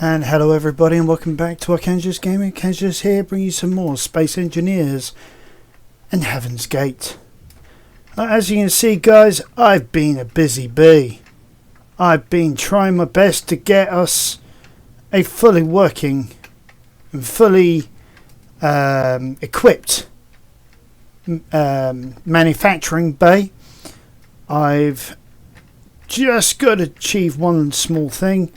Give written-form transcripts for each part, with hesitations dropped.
And hello everybody and welcome back to Arkangelus Gaming. Arkangelus here, bringing you some more Space Engineers and Heaven's Gate. As you can see guys, I've been a busy bee. I've been trying my best to get us a fully working and fully equipped manufacturing bay. I've just got to achieve one small thing.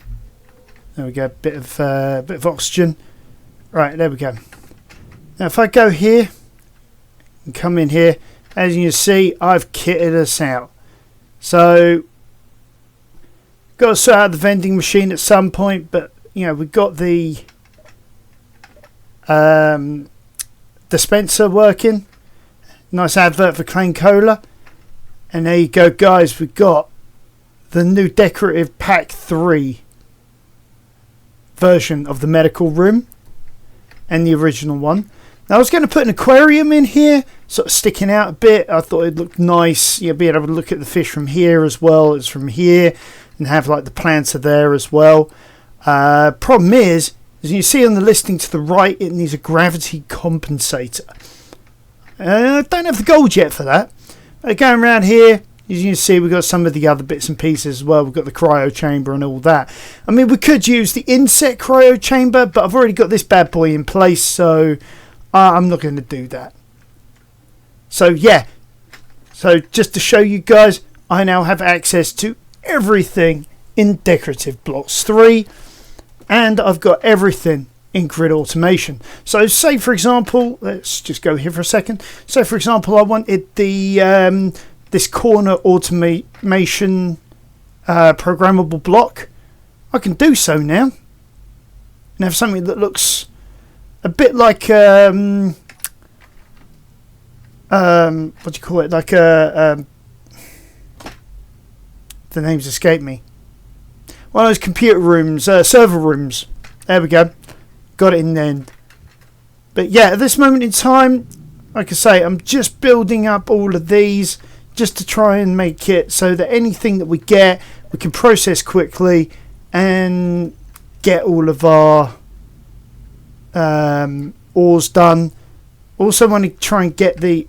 There we go, bit of oxygen. Right, there we go. Now if I go here and come in here, as you can see, I've kitted us out. So got to sort out the vending machine at some point, but you know, we've got the dispenser working. Nice advert for Klein Cola. And there you go guys, we've got the new decorative pack 3 version of the medical room and the original one. Now I was going to put an aquarium in here, sort of sticking out a bit. I thought it looked nice. You'll be able to look at the fish from here as well as from here, and have like the plants are there as well. Problem is, as you see on the listing to the right, it needs a gravity compensator. I don't have the gold yet for that. Going around here, as you can see, we've got some of the other bits and pieces as well. We've got the cryo chamber and all that. I mean, we could use the insect cryo chamber, but I've already got this bad boy in place, so I'm not going to do that. So, yeah. So, just to show you guys, I now have access to everything in Decorative Blocks 3, and I've got everything in Grid Automation. So, say, for example, let's just go here for a second. So, for example, I wanted the this corner automation programmable block. I can do so now and have something that looks a bit like what do you call it, like the names escape me, one of those computer rooms, server rooms. There we go, got it in then. But yeah, at this moment in time, like I say, I'm just building up all of these just to try and make it so that anything that we get, we can process quickly and get all of our ores done. Also want to try and get the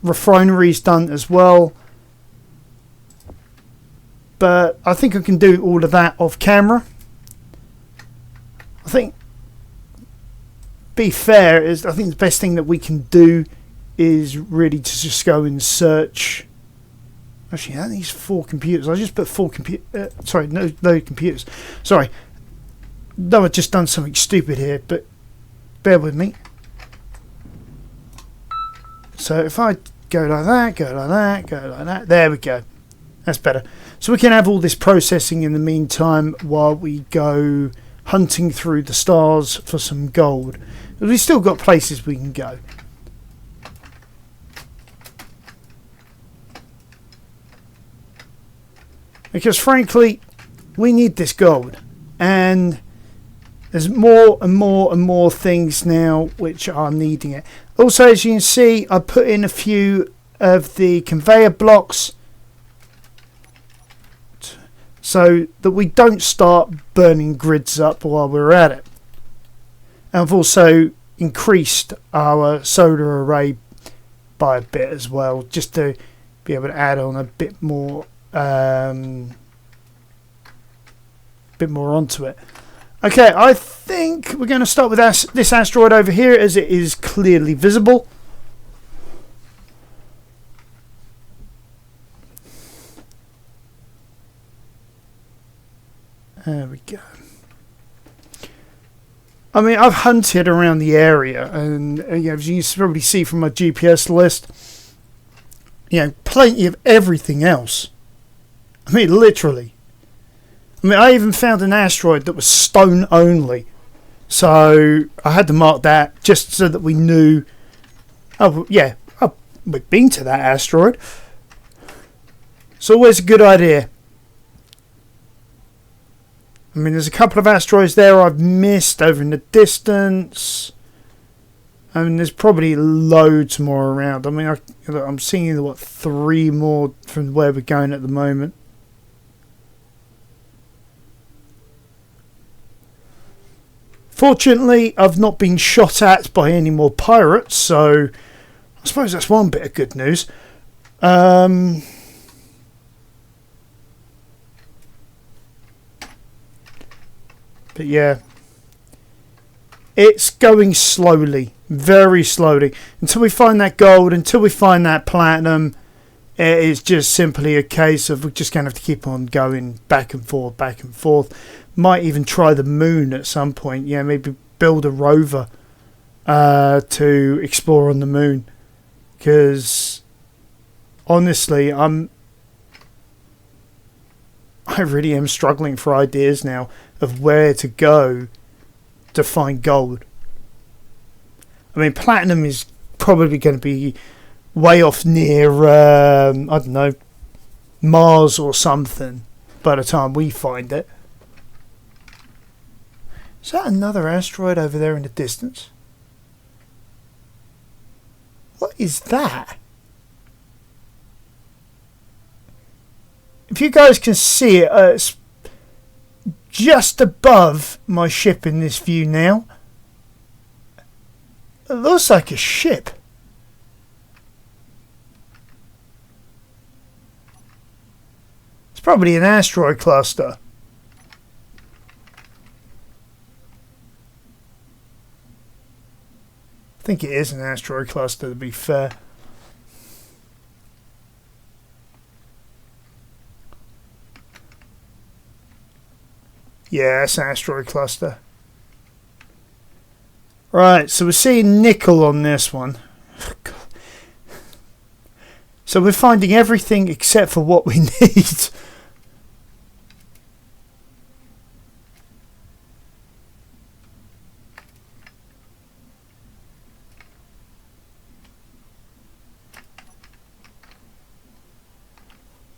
refineries done as well. But I think I can do all of that off camera. I think, be fair, is I think the best thing that we can do is really to just go and search. Actually, that needs 4 computers. I just put 4 computers. Sorry, no computers. Sorry, no, I've just done something stupid here, but bear with me. So if I go like that, go like that, go like that, there we go. That's better. So we can have all this processing in the meantime while we go hunting through the stars for some gold. We've still got places we can go. Because frankly, we need this gold. And there's more and more and more things now which are needing it. Also, as you can see, I put in a few of the conveyor blocks so that we don't start burning grids up while we're at it. And I've also increased our solar array by a bit as well, just to be able to add on a bit more onto it. Okay, I think we're going to start with this asteroid over here, as it is clearly visible. There we go. I mean, I've hunted around the area, and you know, as you can probably see from my GPS list, you know, plenty of everything else. I mean, literally. I mean, I even found an asteroid that was stone only, so I had to mark that just so that we knew. Oh yeah, we've been to that asteroid. It's always a good idea. I mean, there's a couple of asteroids there I've missed over in the distance. I mean, there's probably loads more around. I mean, I'm seeing, what, 3 more from where we're going at the moment. Fortunately, I've not been shot at by any more pirates, so I suppose that's one bit of good news. But yeah, it's going slowly, very slowly, until we find that gold, until we find that platinum. It is just simply a case of we're just going to have to keep on going back and forth, back and forth. Might even try the moon at some point. Yeah, maybe build a rover to explore on the moon. Because honestly, I really am struggling for ideas now of where to go to find gold. I mean, platinum is probably going to be way off near, I don't know, Mars or something by the time we find it. Is that another asteroid over there in the distance? What is that? If you guys can see it, it's just above my ship in this view now. It looks like a ship. It's probably an asteroid cluster. I think it is an asteroid cluster, to be fair. Yeah, it's an asteroid cluster. Right, so we're seeing nickel on this one. So we're finding everything except for what we need.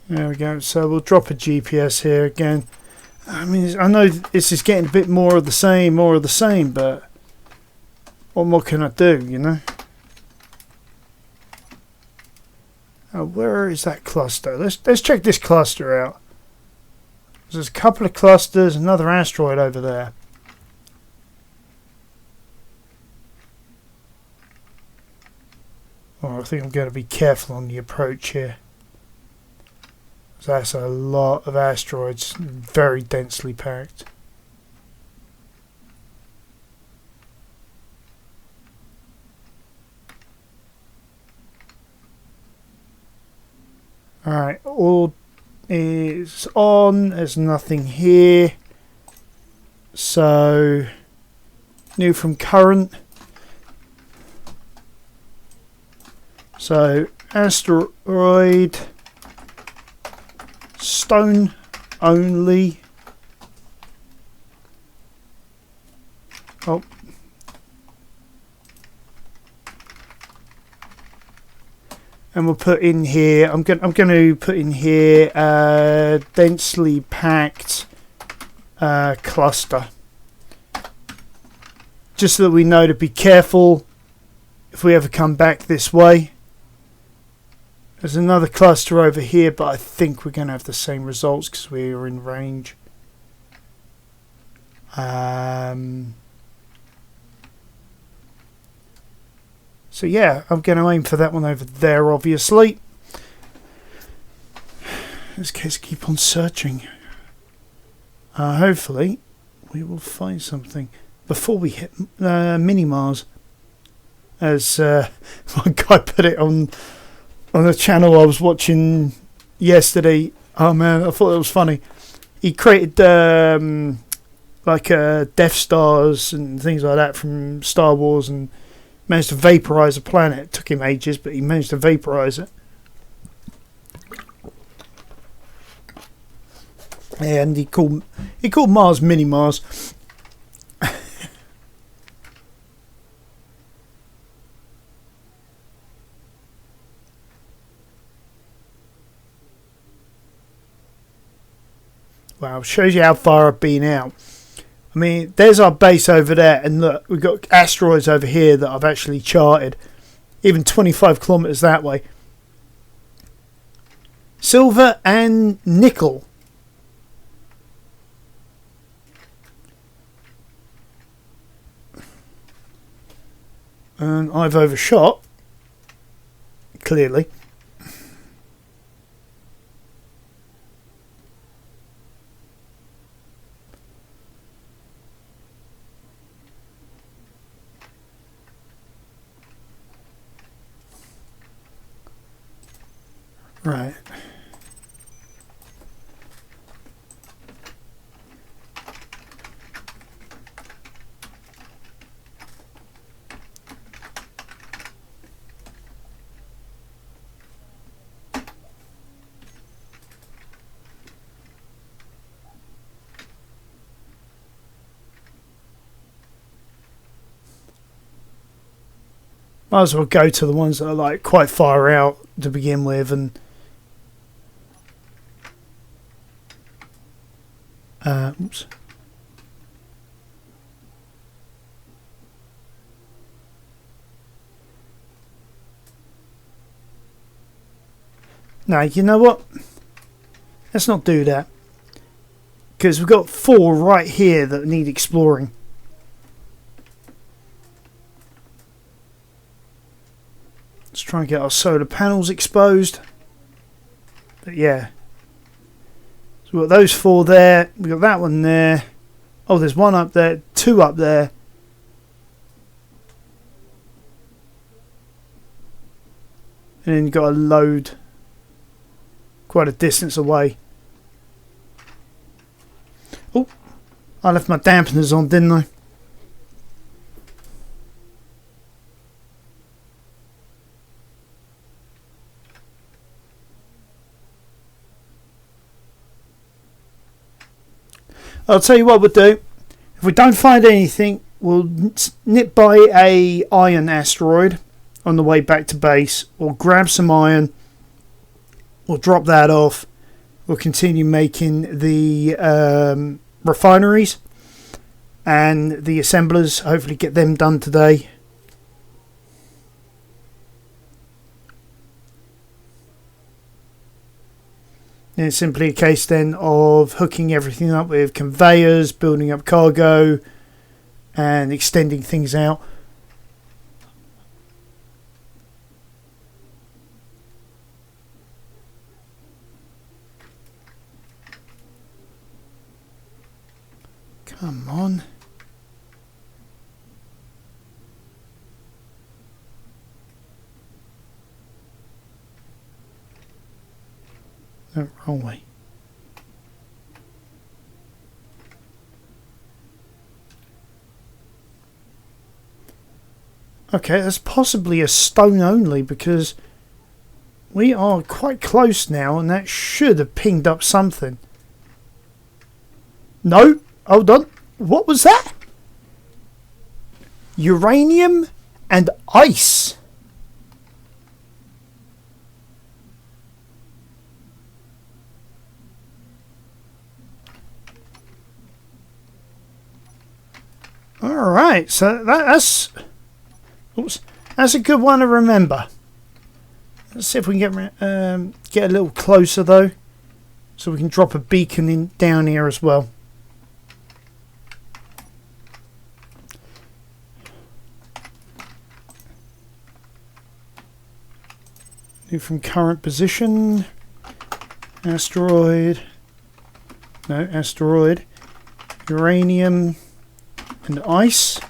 There we go. So we'll drop a GPS here again. I mean, I know this is getting a bit more of the same, but what more can I do, you know? Oh, where is that cluster? Let's check this cluster out. There's a couple of clusters, another asteroid over there. Oh, I think I'm going to be careful on the approach here. That's a lot of asteroids, very densely packed. Alright, all is on, there's nothing here. So, new from current. So, asteroid. Stone only. Oh. And we'll put in here, I'm going to put in here densely packed cluster. Just so that we know to be careful if we ever come back this way. There's another cluster over here, but I think we're going to have the same results because we are in range. So yeah, I'm going to aim for that one over there, obviously. In this case, keep on searching. Hopefully, we will find something before we hit Mini-Mars. As my guy put it on a channel I was watching yesterday. Oh man, I thought it was funny. He created like Death Stars and things like that from Star Wars and managed to vaporize a planet. It took him ages, but he managed to vaporize it. And he called Mars Mini-Mars. Wow, shows you how far I've been out. I mean, there's our base over there, and look, we've got asteroids over here that I've actually charted. Even 25 kilometers that way. Silver and nickel. And I've overshot, clearly. Right. Might as well go to the ones that are like quite far out to begin with, and oops. Now, you know what? Let's not do that. Because we've got 4 right here that need exploring. Let's try and get our solar panels exposed. But yeah. So we've got those 4 there. We've got that one there. Oh, there's 1 up there. 2 up there. And then you've got a load quite a distance away. Oh, I left my dampeners on, didn't I? I'll tell you what we'll do. If we don't find anything, we'll nip by a iron asteroid on the way back to base. We'll grab some iron. We'll drop that off. We'll continue making the refineries and the assemblers. Hopefully get them done today. And it's simply a case then of hooking everything up with conveyors, building up cargo, and extending things out. Come on. No, wrong way. Okay, that's possibly a stone only because we are quite close now and that should have pinged up something. No, hold on. What was that? Uranium and ice. Alright, so that's a good one to remember. Let's see if we can get a little closer though, so we can drop a beacon in down here as well. New from current position. Asteroid. No, asteroid. Uranium and ice.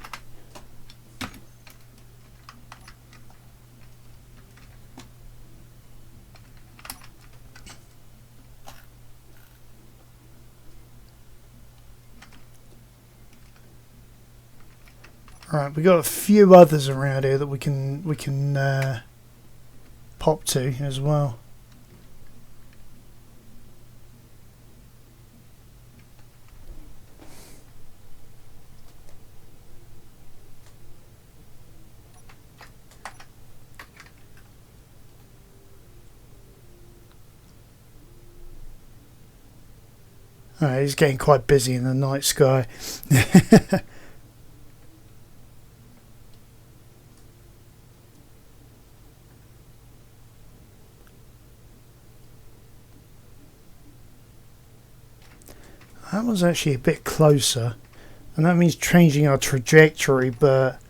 Right, we got a few others around here that we can pop to as well. Alright, he's getting quite busy in the night sky. That was actually a bit closer, and that means changing our trajectory, but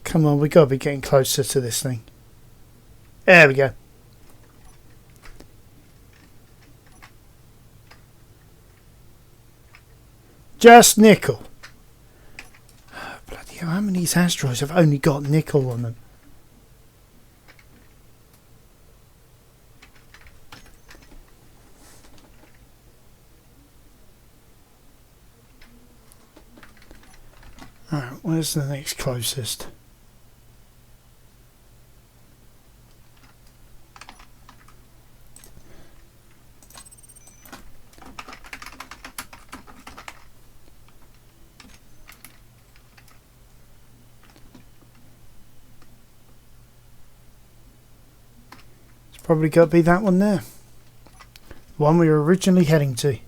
Come on, we gotta be getting closer to this thing. There we go. Just nickel. Bloody hell, how many of these asteroids have only got nickel on them? Alright, where's the next closest? It's probably got to be that one there. The one we were originally heading to.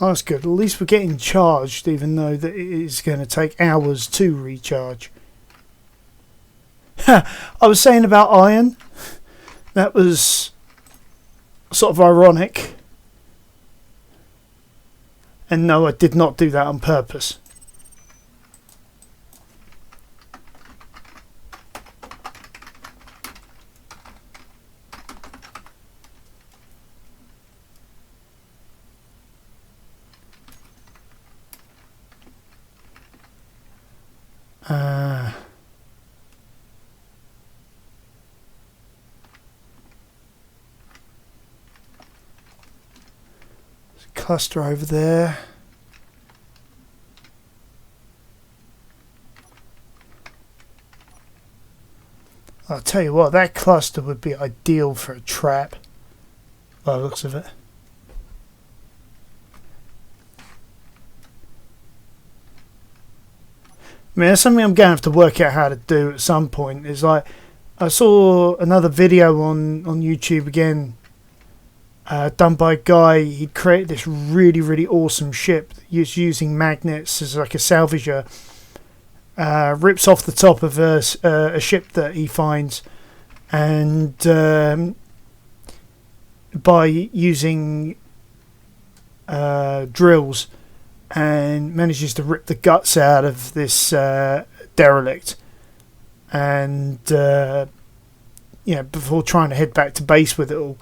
Oh, that's good. At least we're getting charged, even though that it is going to take hours to recharge. I was saying about iron. That was sort of ironic. And no, I did not do that on purpose. Cluster over there. I'll tell you what, that cluster would be ideal for a trap by the looks of it. I mean, that's something I'm going to have to work out how to do at some point. Is like, I saw another video on YouTube again, done by a guy. He'd created this really awesome ship using magnets as like a salvager. Rips off the top of a ship that he finds, and by using drills, and manages to rip the guts out of this derelict, and before trying to head back to base with it all.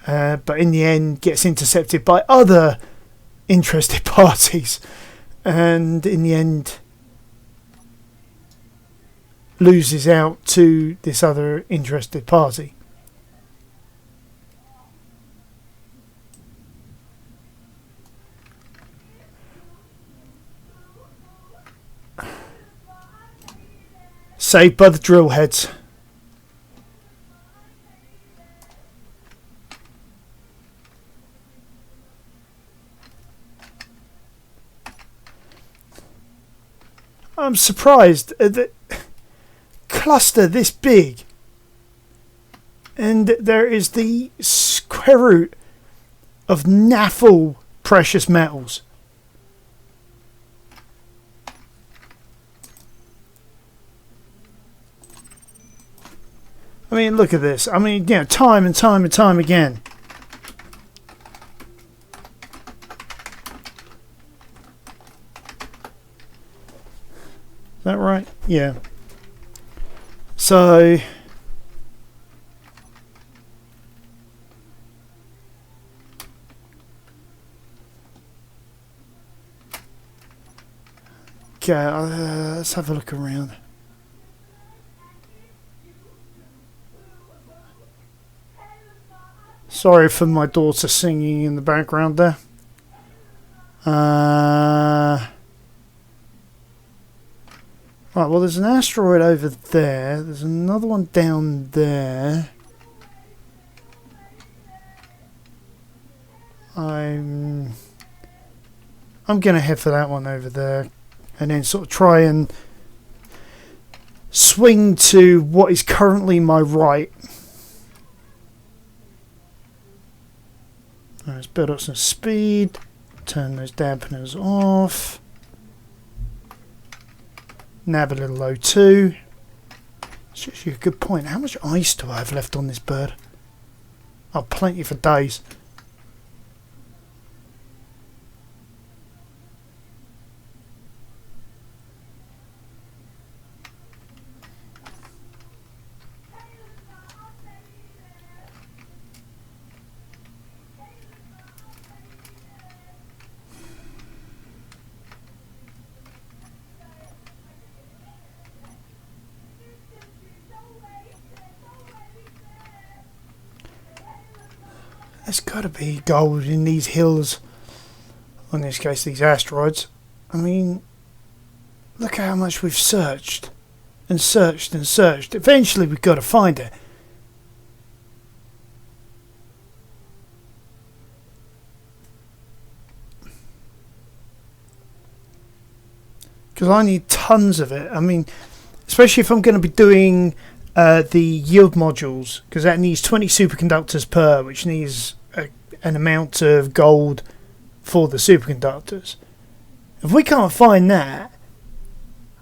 But in the end gets intercepted by other interested parties, and in the end loses out to this other interested party. Saved by the drill heads. I'm surprised that cluster this big, and there is the square root of naffle precious metals. I mean, look at this. I mean, time and time and time again. Is that right? Yeah. So okay, let's have a look around. Sorry for my daughter singing in the background there. Right, well, there's an asteroid over there. There's another one down there. I'm gonna head for that one over there, and then sort of try and swing to what is currently my right. Let's build up some speed. Turn those dampeners off. Nav a little O2. It's actually a good point. How much ice do I have left on this bird? Oh, plenty for days. There's got to be gold in these hills. In this case, these asteroids. I mean, look at how much we've searched. And searched and searched. Eventually we've got to find it. Because I need tons of it. I mean, especially if I'm going to be doing the yield modules, because that needs 20 superconductors per, which needs an amount of gold for the superconductors. If we can't find that,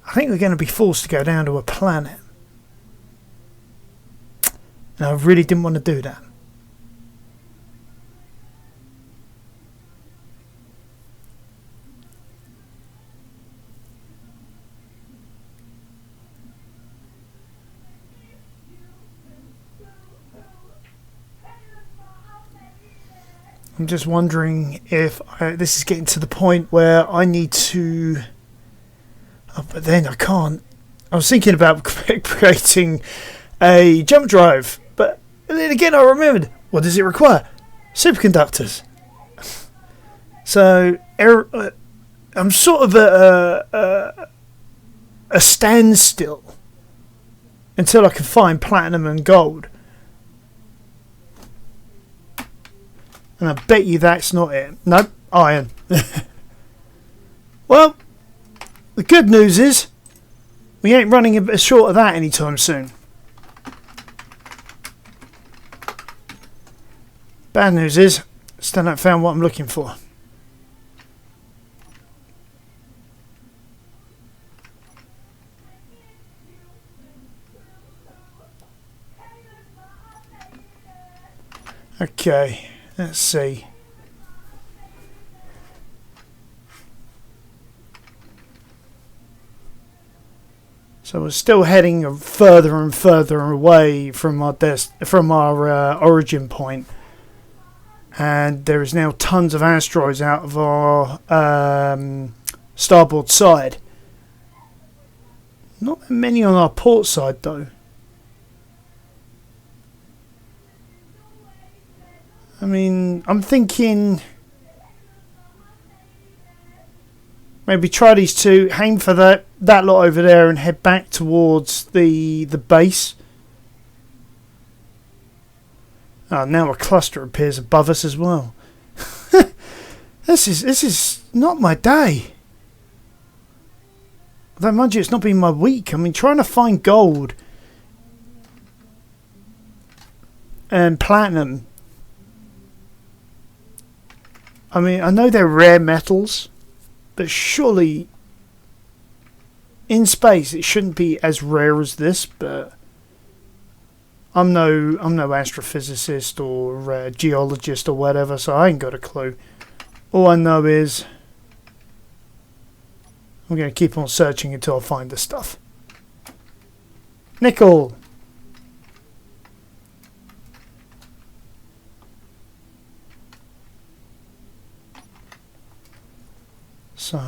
I think we're going to be forced to go down to a planet. And I really didn't want to do that. I'm just wondering if this is getting to the point where I need to... Oh, but then I can't. I was thinking about creating a jump drive, but then again I remembered, what does it require? Superconductors. So I'm sort of at a standstill until I can find platinum and gold. And I bet you that's not it. Nope, iron. Well, the good news is we ain't running a bit short of that anytime soon. Bad news is still haven't found what I'm looking for. Okay. Let's see. So we're still heading further and further away from our origin point, and there is now tons of asteroids out of our starboard side. Not that many on our port side though. I mean, I'm thinking maybe try these two, aim for that lot over there and head back towards the base. Oh, now a cluster appears above us as well. This is not my day. Although, mind you, it's not been my week. I mean, trying to find gold and platinum. I mean, I know they're rare metals, but surely in space it shouldn't be as rare as this. But I'm no astrophysicist or geologist or whatever, so I ain't got a clue. All I know is I'm going to keep on searching until I find the stuff. Nickel. So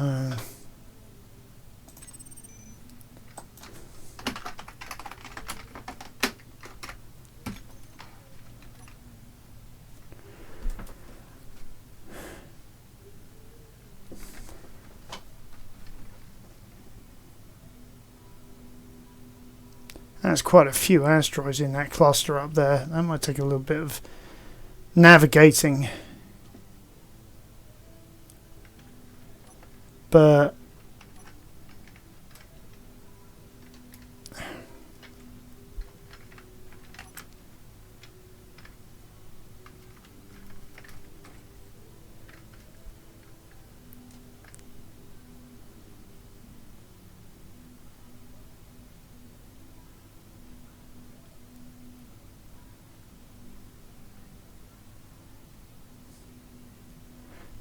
that's quite a few asteroids in that cluster up there. That might take a little bit of navigating. But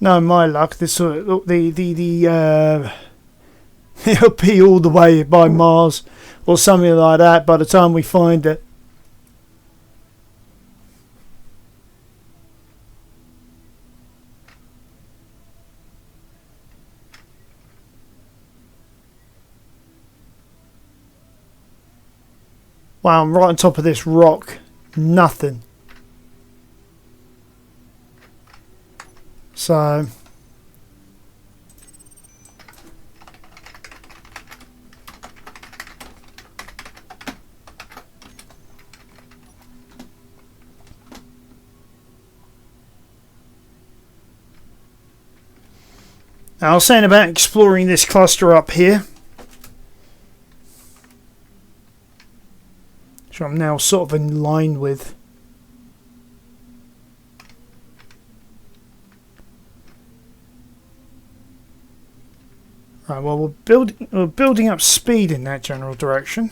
No, my luck. This it'll be all the way by Mars or something like that by the time we find it. Wow, I'm right on top of this rock. Nothing. So I was saying about exploring this cluster up here, which I'm now sort of in line with. Right, well, we're building up speed in that general direction.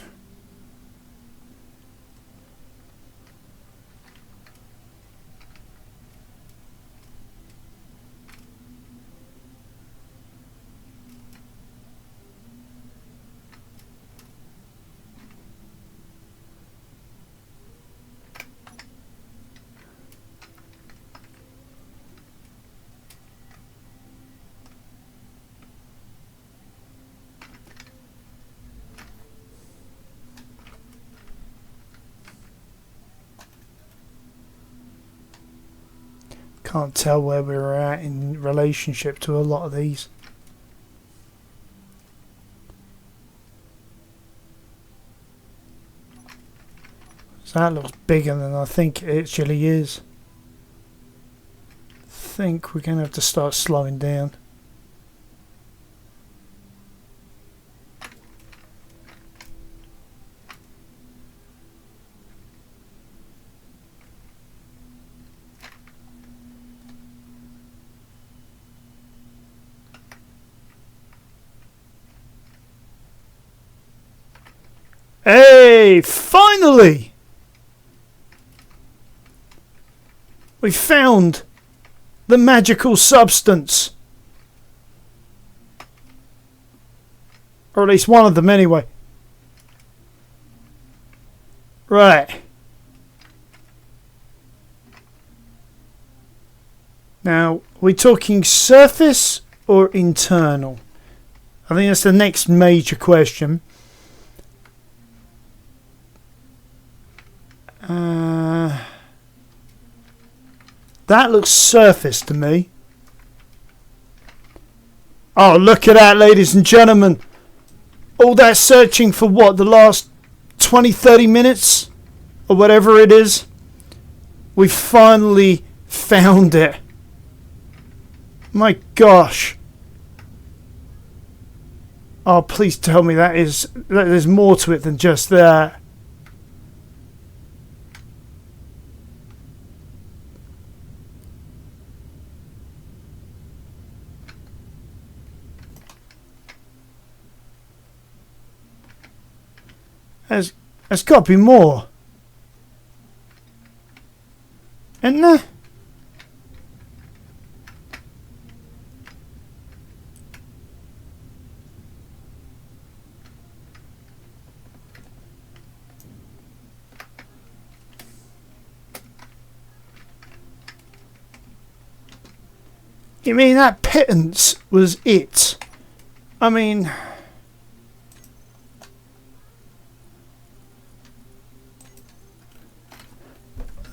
Can't tell where we're at in relationship to a lot of these. So that looks bigger than I think it actually is. I think we're going to have to start slowing down. Hey, finally! We found the magical substance. Or at least one of them anyway. Right. Now, are we talking surface or internal? I think that's the next major question. That looks surface to me. Oh, look at that, ladies and gentlemen. All that searching for what, the last 20-30 minutes? Or whatever it is. We finally found it. My gosh. Oh, please tell me that there's more to it than just that. There's got to be more. Isn't there? You mean that pittance was it? I mean...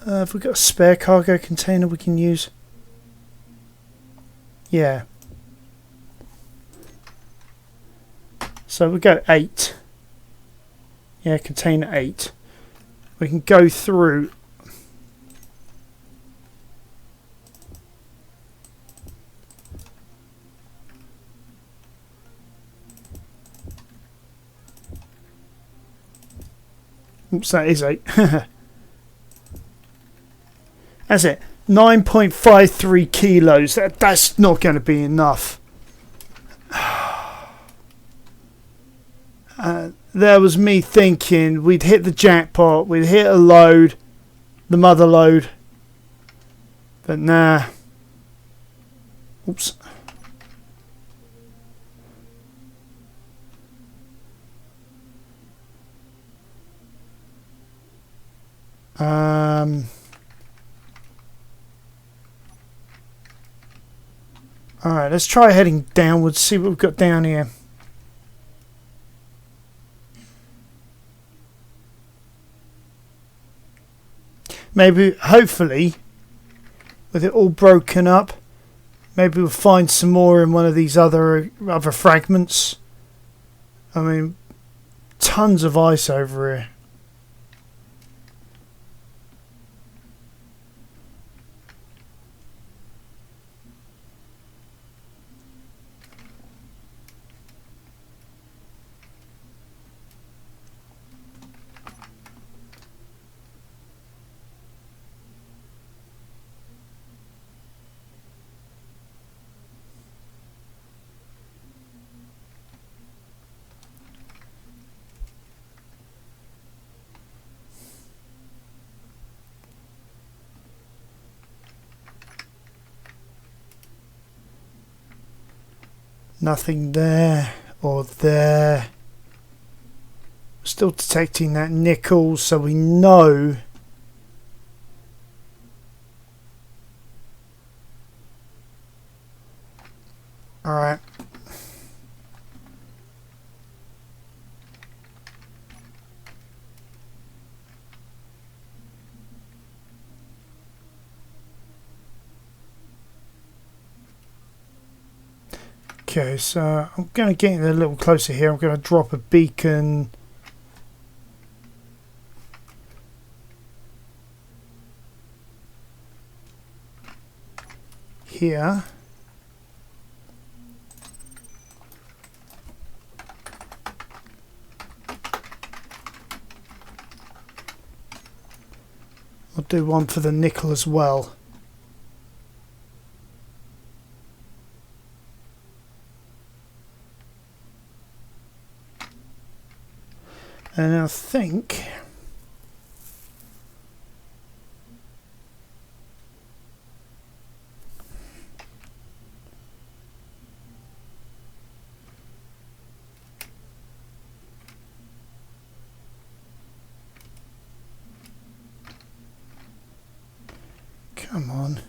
have we got a spare cargo container we can use? Yeah. So we go 8. Yeah, container 8. We can go through. Oops, that is 8. That's it. 9.53 kilos. That's not going to be enough. There was me thinking we'd hit the jackpot. We'd hit a load. The mother load. But nah. Oops. Alright, let's try heading downwards, see what we've got down here. Maybe, hopefully, with it all broken up, maybe we'll find some more in one of these other fragments. I mean, tons of ice over here. Nothing there or there. Still detecting that nickel, so we know alright. Okay, so I'm going to get a little closer here. I'm going to drop a beacon here. I'll do one for the nickel as well. And I think come on.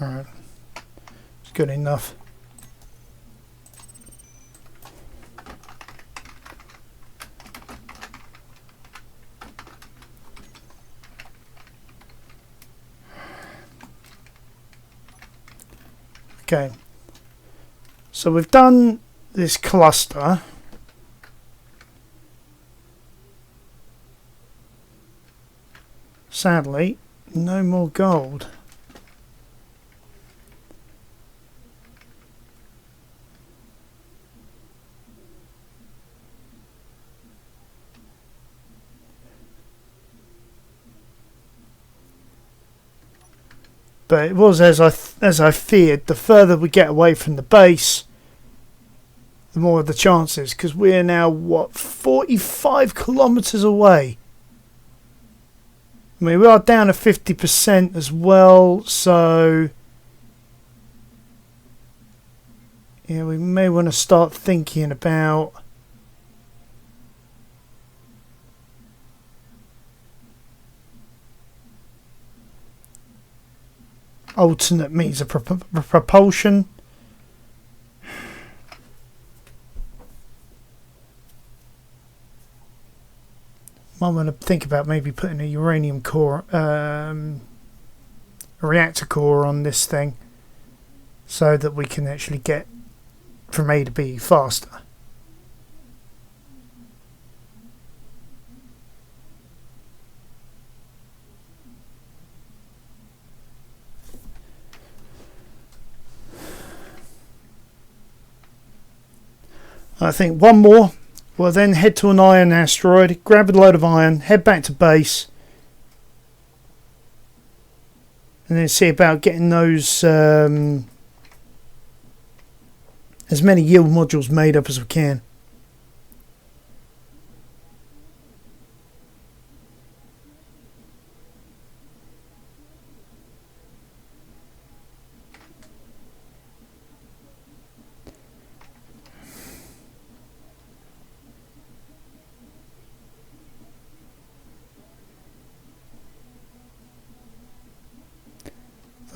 Alright, it's good enough. Okay, so we've done this cluster. Sadly, no more gold. But it was as I feared. The further we get away from the base, the more the chances. Because we're now what 45 kilometers away. I mean, we are down to 50% as well. So yeah, we may want to start thinking about alternate means of propulsion. Might want to think about maybe putting a uranium core, a reactor core on this thing, so that we can actually get from A to B faster. I think one more. We'll then head to an iron asteroid, grab a load of iron, head back to base, and then see about getting those as many yield modules made up as we can.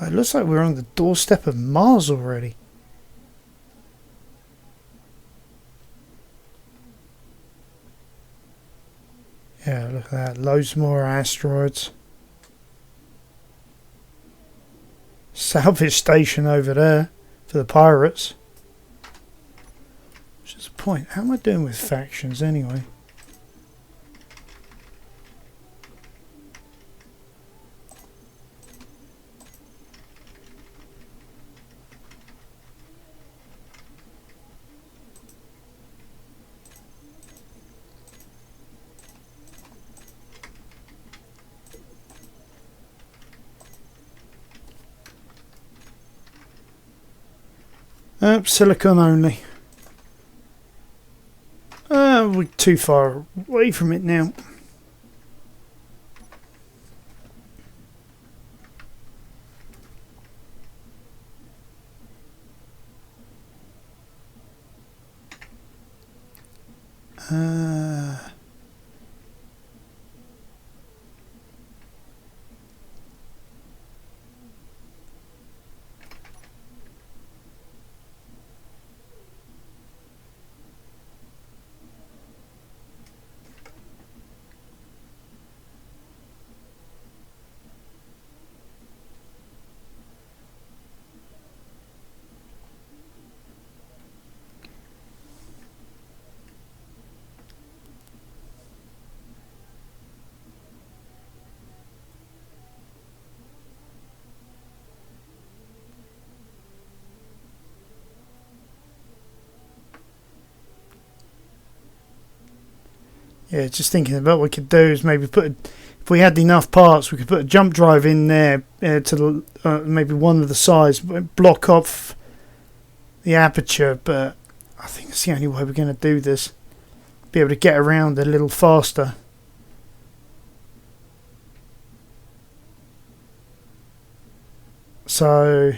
It looks like we're on the doorstep of Mars already. Yeah, look at that. Loads more asteroids. Salvage station over there for the pirates. Which is the point. How am I doing with factions anyway? Silicon only. We're too far away from it now. Yeah, just thinking about what we could do is maybe if we had enough parts, we could put a jump drive in there to the, maybe one of the sides, block off the aperture. But I think it's the only way we're going to do this. Be able to get around a little faster. So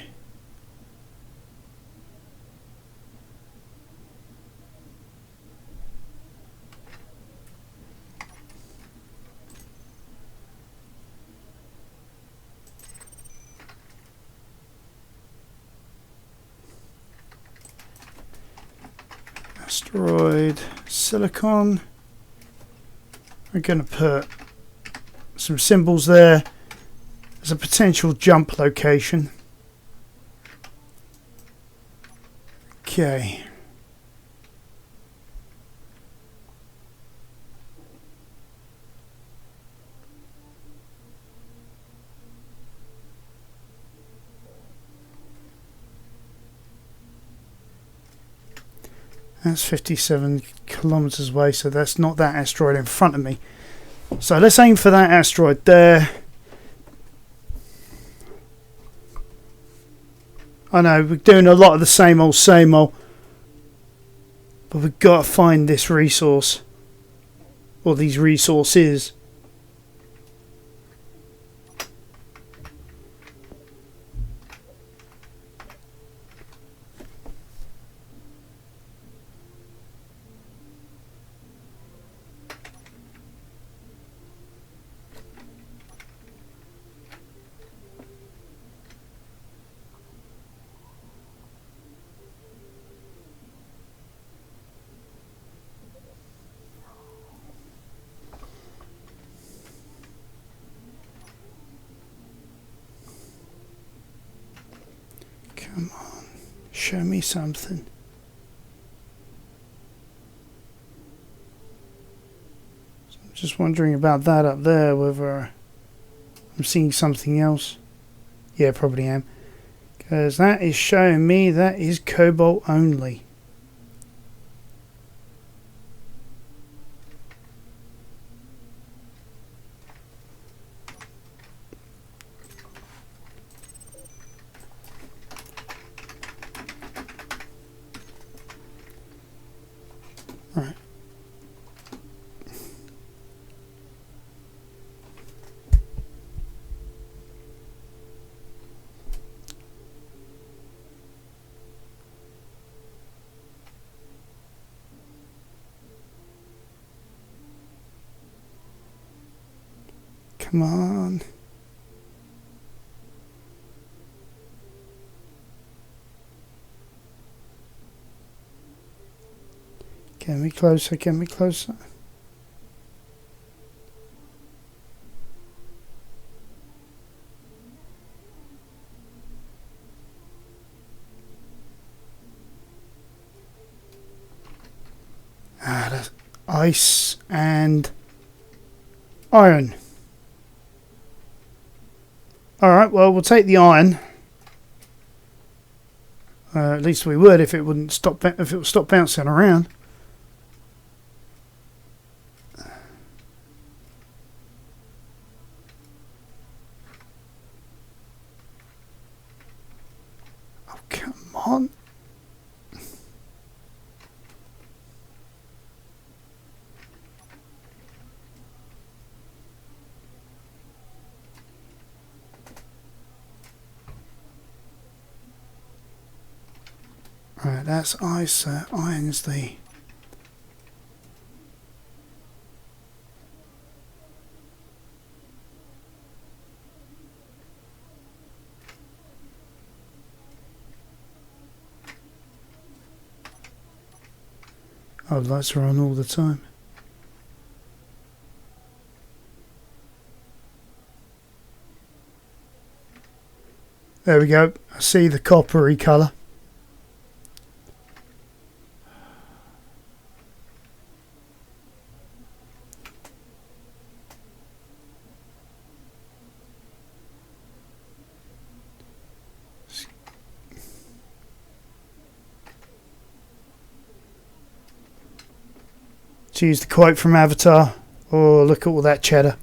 asteroid silicon. We're going to put some symbols there as a potential jump location. Okay. That's 57 kilometers away, so that's not that asteroid in front of me. So let's aim for that asteroid there. I know, we're doing a lot of the same old, but we've got to find this resource. Or these resources. Come on, show me something. So I'm just wondering about that up there, whether I'm seeing something else. Yeah, probably am. Because that is showing me that is cobalt only. Come on. Get me closer, get me closer. That's ice and iron. Alright, well, we'll take the iron. At least we would if it wouldn't stop, if it would stop bouncing around. Oh, come on. Right, that's ice, iron's the... Oh, the lights are on all the time. There we go. I see the coppery colour. To use the quote from Avatar. Oh, look at all that cheddar.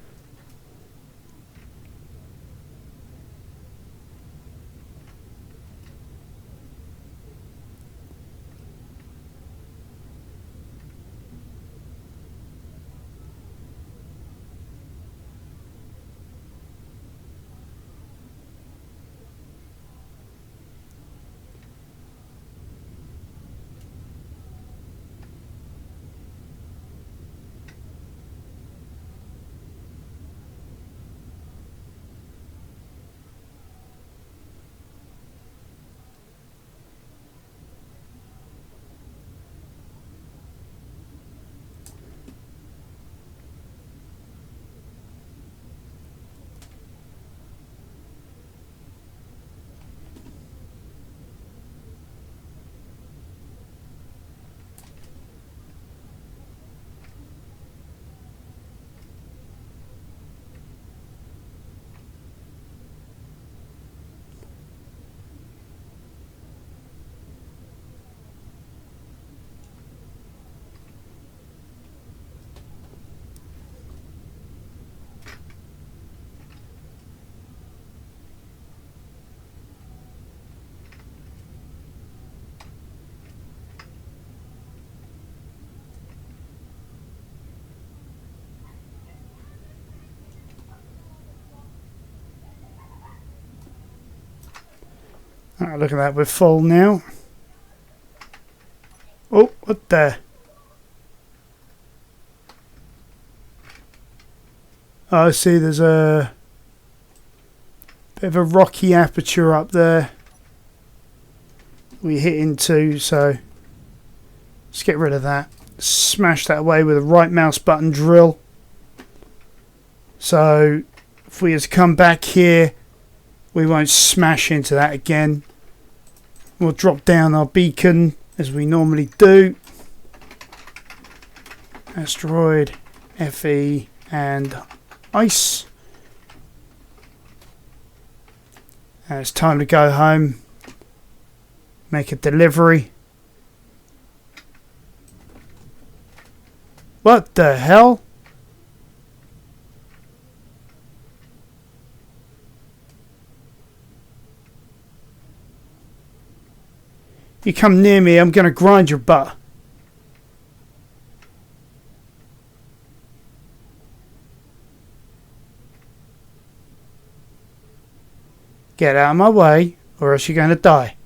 Oh, look at that, we're full now. Oh, what the? Oh, I see there's a bit of a rocky aperture up there we hit into, so let's get rid of that. Smash that away with a right mouse button drill. So if we just come back here, we won't smash into that again. We'll drop down our beacon as we normally do. Asteroid, FE and ice. And it's time to go home. Make a delivery. What the hell? You come near me, I'm going to grind your butt. Get out of my way, or else you're going to die.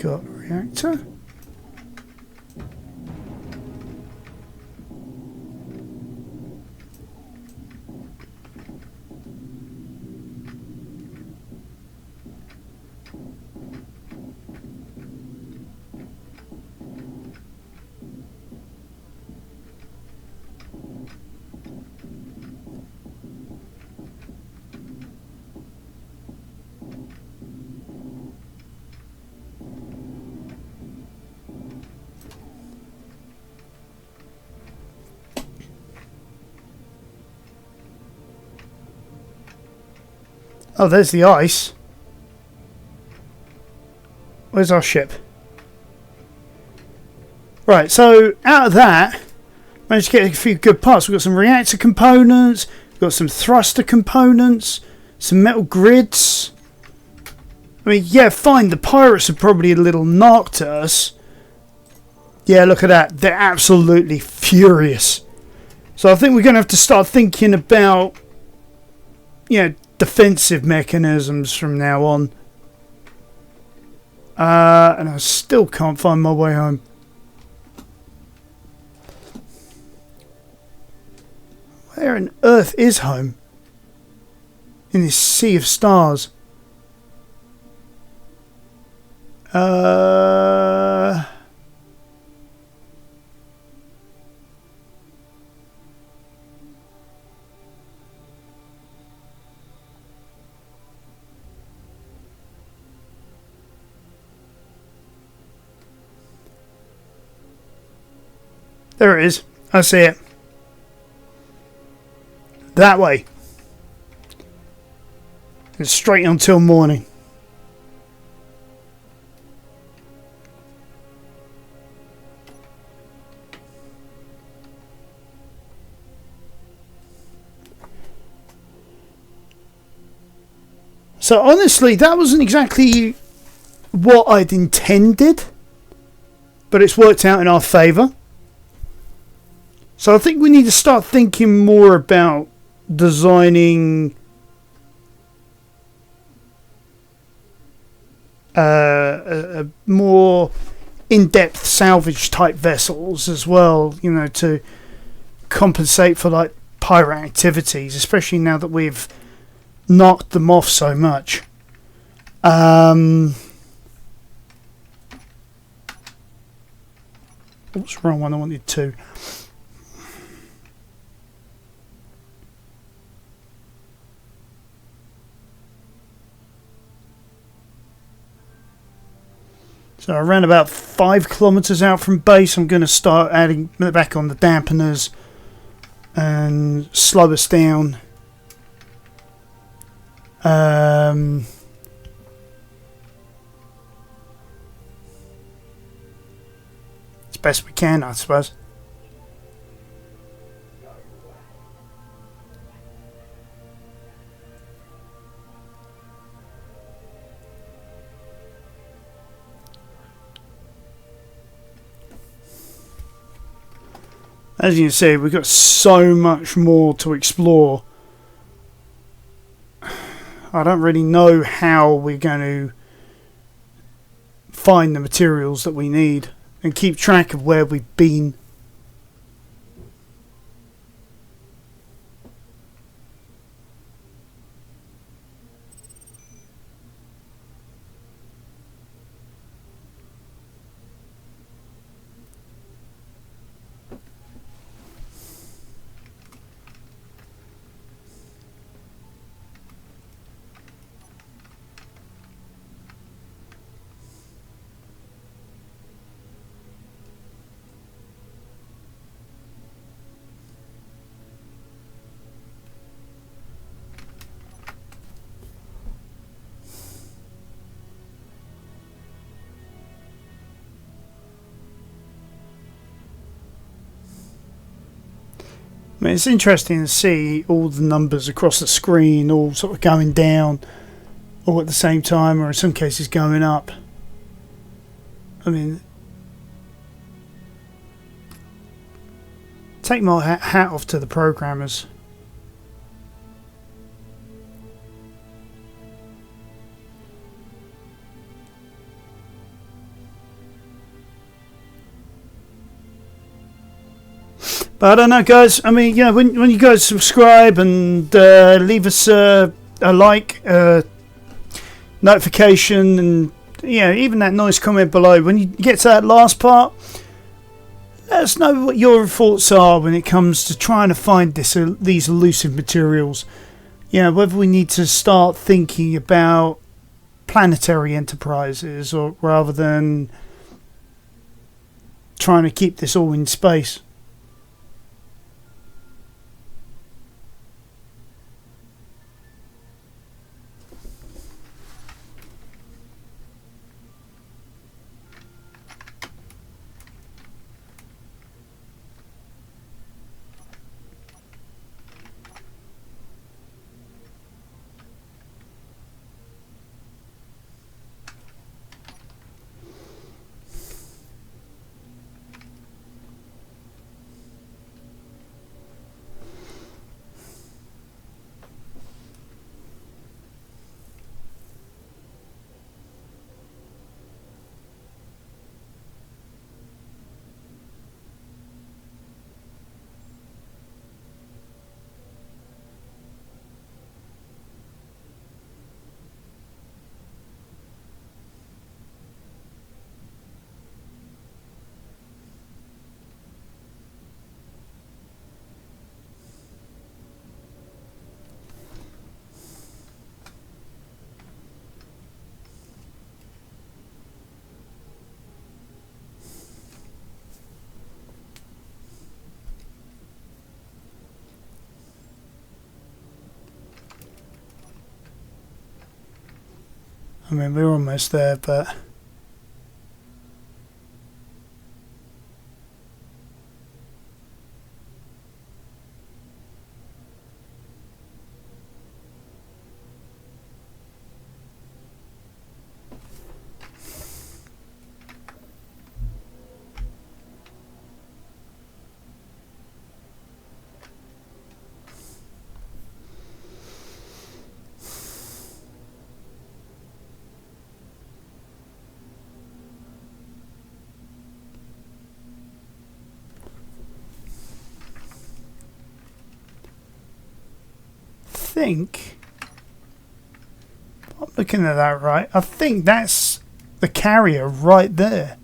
got? Reactor? Oh, there's the ice. Where's our ship? Right, so out of that, managed to get a few good parts. We've got some reactor components, we've got some thruster components, some metal grids. I mean, yeah, fine, the pirates are probably a little knocked at us. Yeah, look at that. They're absolutely furious. So I think we're going to have to start thinking about, you know, defensive mechanisms from now on. And I still can't find my way home. Where on earth is home? In this sea of stars. There it is. I see it. That way. And straight until morning. So honestly, that wasn't exactly what I'd intended, but it's worked out in our favour. So I think we need to start thinking more about designing a more in-depth salvage type vessels as well, you know, to compensate for like pirate activities, especially now that we've knocked them off so much. Oops, wrong one. I wanted two. So around about 5 kilometers out from base, I'm going to start adding back on the dampeners and slow us down. As best we can, I suppose. As you can see, we've got so much more to explore. I don't really know how we're going to find the materials that we need and keep track of where we've been. I mean, it's interesting to see all the numbers across the screen all sort of going down all at the same time, or in some cases going up. I mean, take my hat off to the programmers. But I don't know, guys. I mean, yeah, when you guys subscribe and leave us a like, notification, and even that nice comment below. When you get to that last part, let us know what your thoughts are when it comes to trying to find these elusive materials. Whether we need to start thinking about planetary enterprises, or rather than trying to keep this all in space. I mean, we're almost there, but I'm looking at that right. I think that's the carrier right there.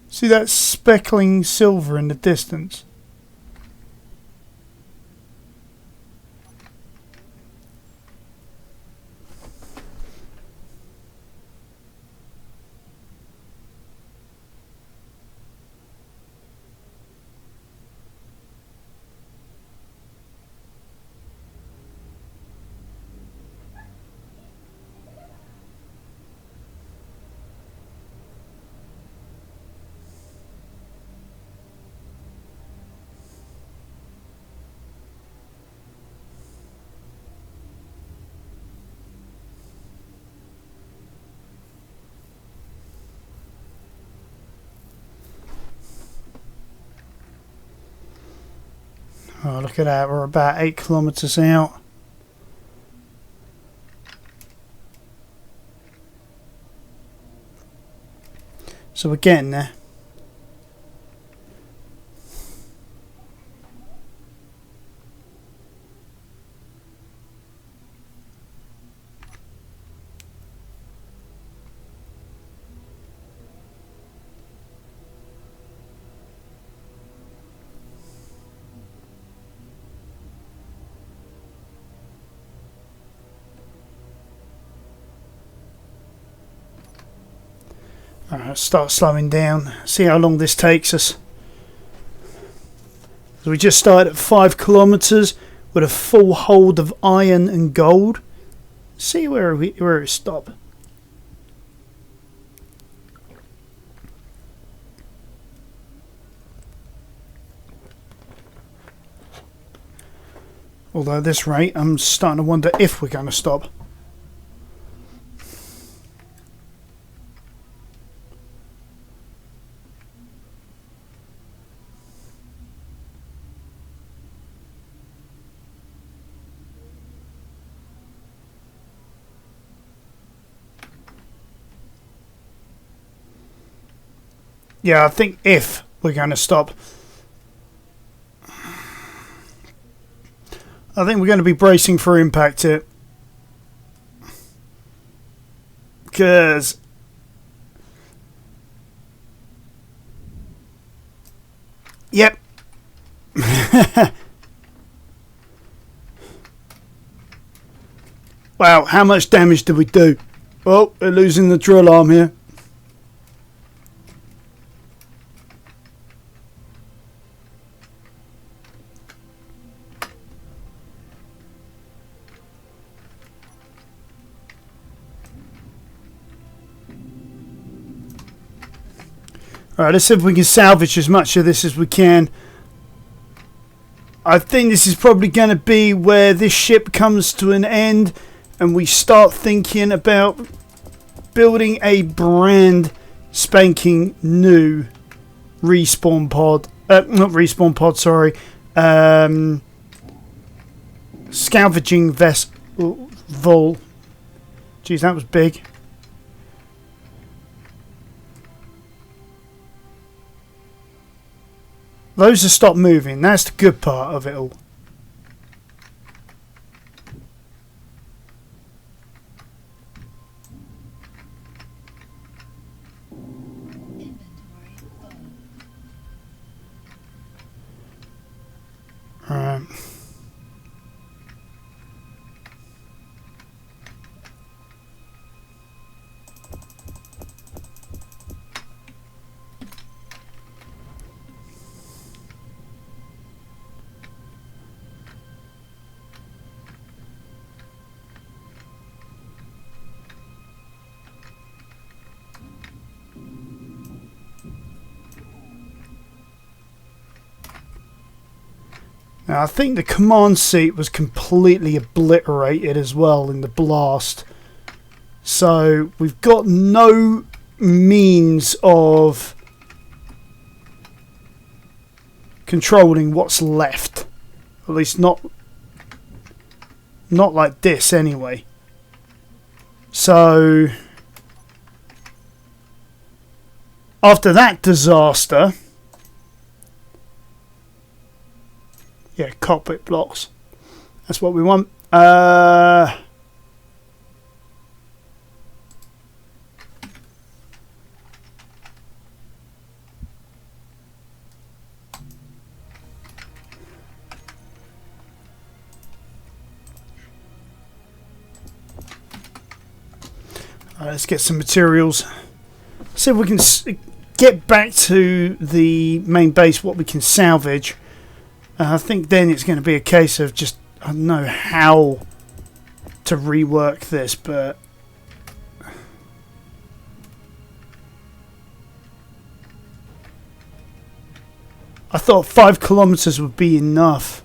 See that speckling silver in the distance? Oh, look at that. We're about 8 kilometers out. So we're getting there. Alright, start slowing down. See how long this takes us. So we just started at 5 kilometers with a full hold of iron and gold. See where it stopped. Although at this rate, I'm starting to wonder if we're going to stop. Yeah, I think if we're going to stop. I think we're going to be bracing for impact here. Because... Yep. Wow, how much damage did we do? Oh, we're losing the drill arm here. Alright, let's see if we can salvage as much of this as we can. I think this is probably going to be where this ship comes to an end and we start thinking about building a brand spanking new respawn pod. Not respawn pod, sorry. Scavenging vessel. Jeez, that was big. Those have stopped moving. That's the good part of it all. Alright. Now, I think the command seat was completely obliterated as well in the blast. So we've got no means of controlling what's left. At least not like this anyway. So after that disaster... Yeah, cockpit blocks. That's what we want. Let's get some materials. See if we can get back to the main base, what we can salvage. I think then it's going to be a case of just, I don't know how to rework this, but I thought 5 kilometers would be enough.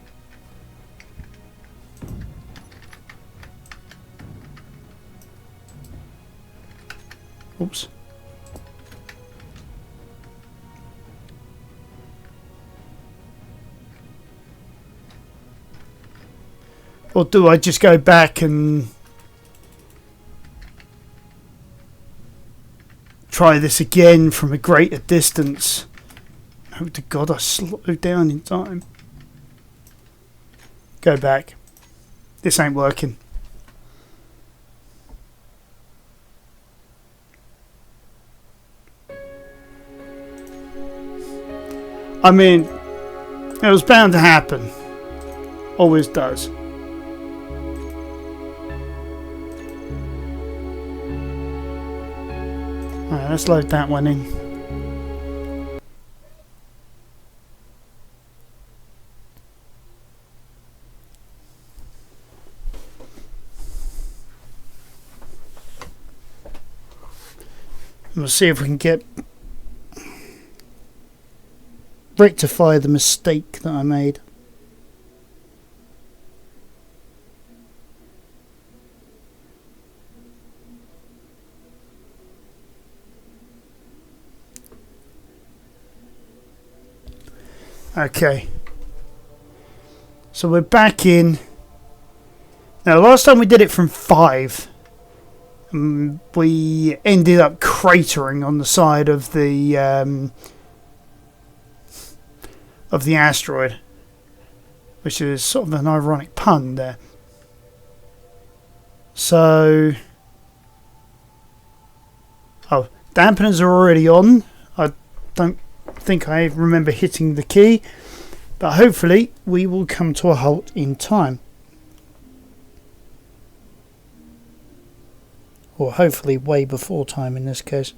Oops. Or do I just go back and try this again from a greater distance? Oh, to God, I slowed down in time. Go back. This ain't working. I mean, it was bound to happen. Always does. Alright, let's load that one in. We'll see if we can rectify the mistake that I made. Okay, so we're back in. Now, last time we did it from 5, we ended up cratering on the side of the of the asteroid, which is sort of an ironic pun there. So, dampeners are already on. I don't think I remember hitting the key, but hopefully we will come to a halt in time. Or hopefully way before time in this case.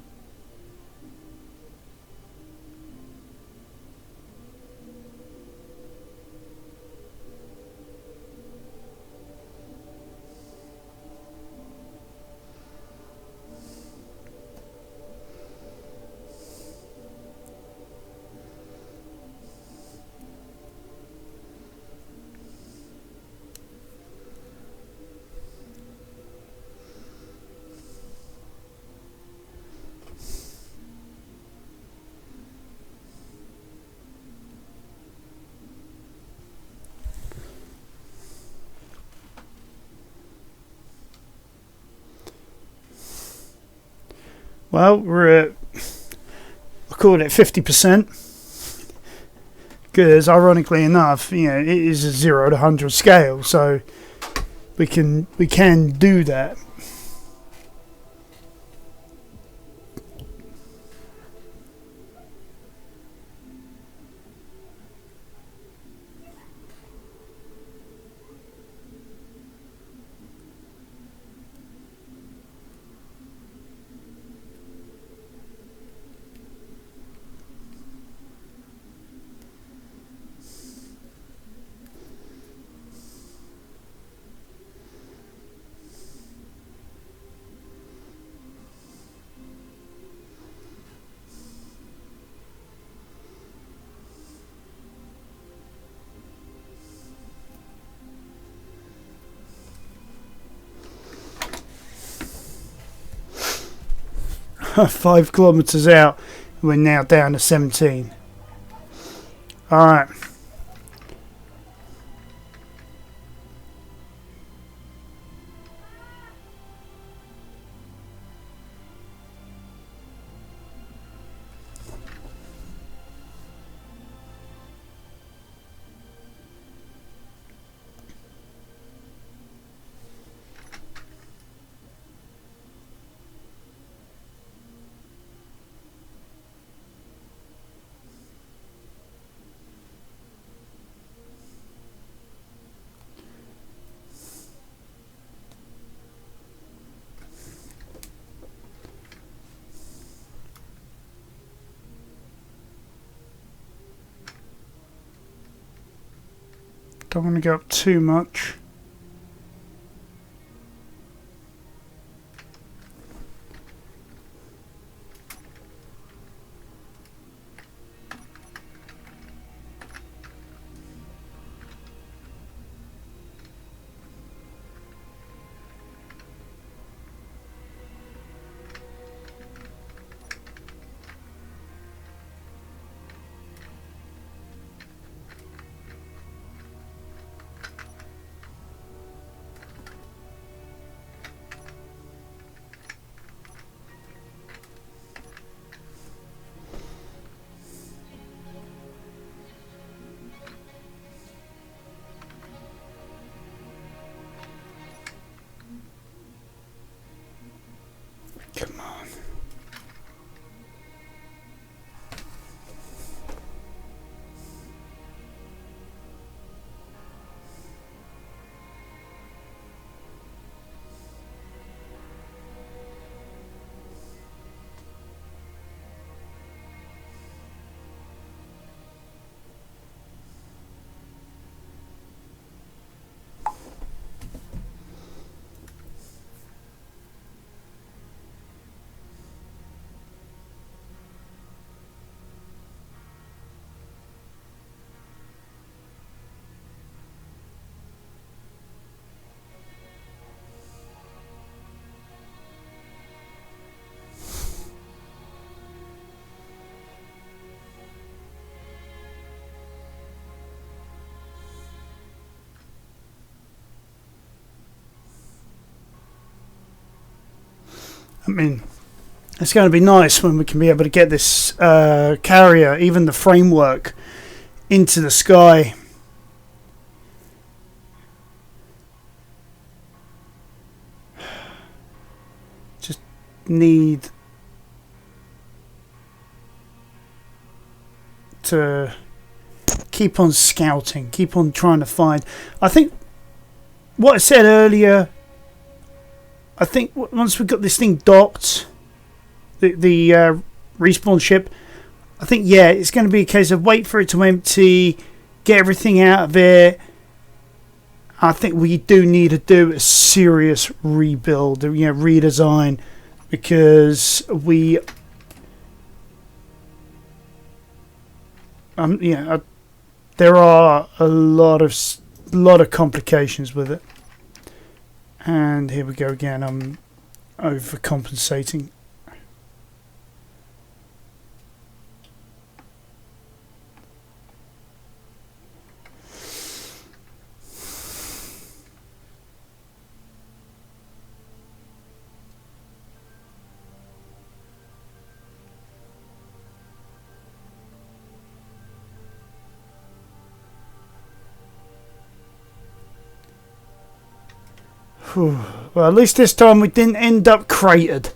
Well, we're at, I call it 50%, because ironically enough, it is a 0 to 100 scale, so we can do that. .5 kilometers out, we're now down to 17. Alright. Don't want to go up too much. Come on. I mean, it's going to be nice when we can be able to get this carrier, even the framework, into the sky. Just need to keep on scouting, keep on trying to find. I think what I said earlier, I think once we got this thing docked, the respawn ship, I think, yeah, it's going to be a case of wait for it to empty, get everything out of it. I think we do need to do a serious rebuild, redesign, because we, there are a lot of complications with it. And here we go again. I'm overcompensating. Well, at least this time we didn't end up cratered.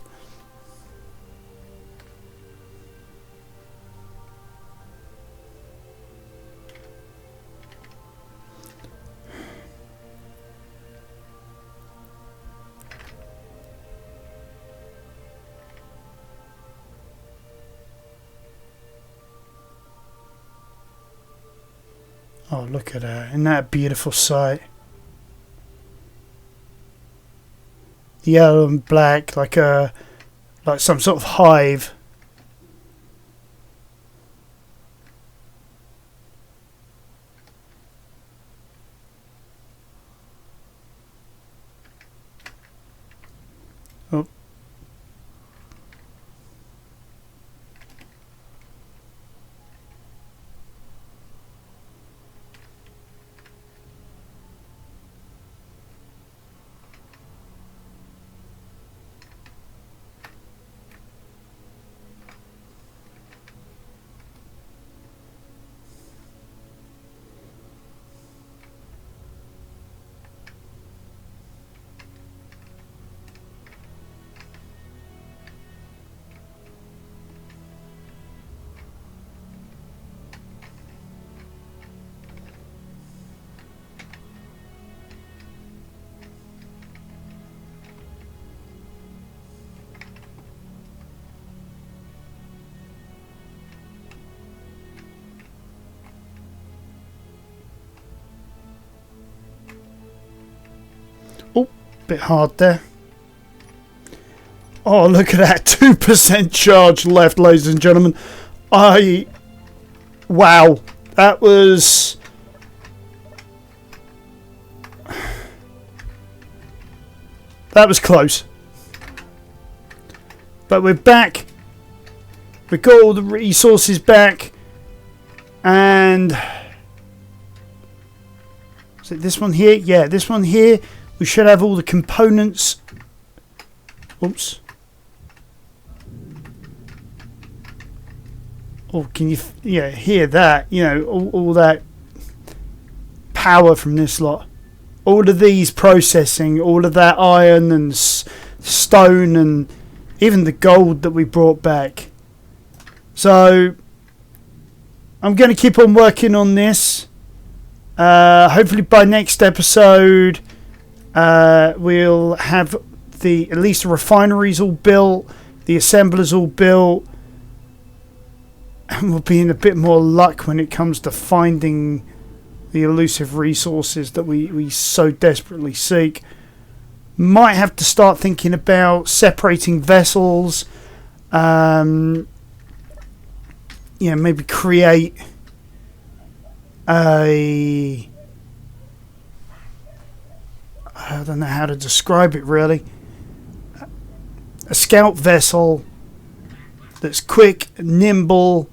Oh, look at that. Isn't that a beautiful sight? Yellow and black, like some sort of hive. Oh. Bit hard there. Oh, look at that. 2% charge left, ladies and gentlemen. Wow. That was... That was close. But we're back. We've got all the resources back. And... Is it this one here? Yeah, this one here. We should have all the components. Oops. Oh, can you hear that? All that power from this lot. All of these processing, all of that iron and stone and even the gold that we brought back. So I'm going to keep on working on this. Hopefully by next episode we'll have at least the refineries all built, the assemblers all built, and we'll be in a bit more luck when it comes to finding the elusive resources that we so desperately seek. Might have to start thinking about separating vessels. Maybe create I don't know how to describe it really. A scout vessel that's quick, nimble,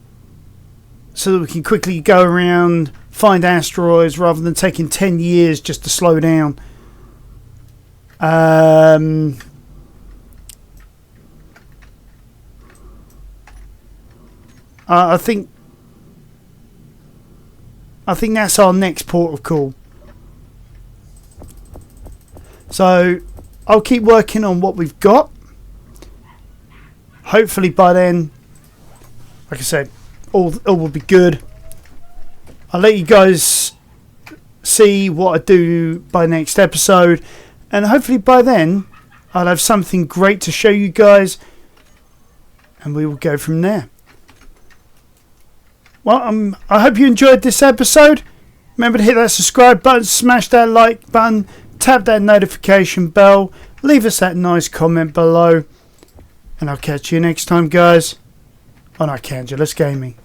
so that we can quickly go around, find asteroids rather than taking 10 years just to slow down. I think I think that's our next port of call. So I'll keep working on what we've got. Hopefully by then, like I said, all will be good. I'll let you guys see what I do by next episode, and hopefully by then I'll have something great to show you guys, and we will go from there. Well, I hope you enjoyed this episode. Remember to hit that subscribe button, smash that like button, tap that notification bell, leave us that nice comment below, and I'll catch you next time, guys, on Arcangulus Gaming.